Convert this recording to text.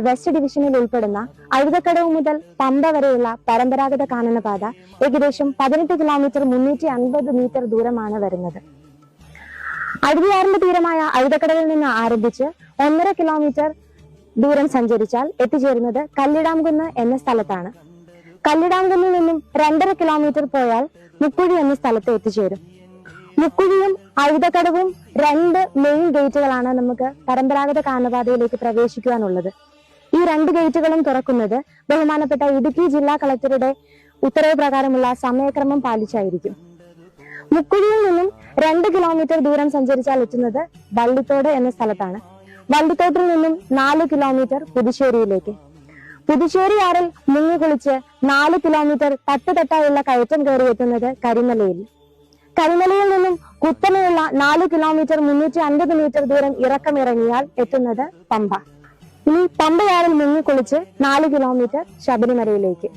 West ഡിവിഷനിൽ ഉൾപ്പെടുന്ന അഴുതക്കടവ് മുതൽ പമ്പ വരെയുള്ള പരമ്പരാഗത കാനനപാത ഏകദേശം 18 കിലോമീറ്റർ 350 മീറ്റർ ദൂരമാണ് വരുന്നത്. അഴുതിയാറിന്റെ തീരമായ അഴുതക്കടവിൽ നിന്ന് ആരംഭിച്ച് 1.5 കിലോമീറ്റർ ദൂരം സഞ്ചരിച്ചാൽ എത്തിച്ചേരുന്നത് കല്ലിടാംകുന്ന് എന്ന സ്ഥലത്താണ്. കല്ലിടാംകുന്നിൽ നിന്നും 2.5 കിലോമീറ്റർ പോയാൽ മുക്കുഴി എന്ന സ്ഥലത്ത് എത്തിച്ചേരും. മുക്കുഴിയും അഴുതക്കടവും 2 മെയിൻ ഗേറ്റുകളാണ് നമുക്ക് പരമ്പരാഗത കാനനപാതയിലേക്ക് പ്രവേശിക്കുവാനുള്ളത്. ഈ 2 ഗേറ്റുകളും തുറക്കുന്നത് ബഹുമാനപ്പെട്ട ഇടുക്കി ജില്ലാ കളക്ടറുടെ ഉത്തരവ് പ്രകാരമുള്ള സമയക്രമം പാലിച്ചായിരിക്കും. മുക്കുഴിയിൽ നിന്നും 2 കിലോമീറ്റർ ദൂരം സഞ്ചരിച്ചാൽ എത്തുന്നത് വള്ളിത്തോട് എന്ന സ്ഥലത്താണ്. വള്ളിത്തോട്ടിൽ നിന്നും 4 കിലോമീറ്റർ പുതുശ്ശേരിയിലേക്ക്. പുതുശ്ശേരിയാറിൽ മുങ്ങിക്കുളിച്ച് 4 കിലോമീറ്റർ തട്ടുതട്ടായുള്ള കയറ്റം കയറി എത്തുന്നത് കരിമലയിൽ. കരിമലയിൽ നിന്നും കുത്തനെയുള്ള 4 കിലോമീറ്റർ 350 മീറ്റർ ദൂരം ഇറക്കമിറങ്ങിയാൽ എത്തുന്നത് പമ്പ. ഇനി പമ്പയാറിൽ മുങ്ങിക്കുളിച്ച് 4 കിലോമീറ്റർ ശബരിമലയിലേക്ക്.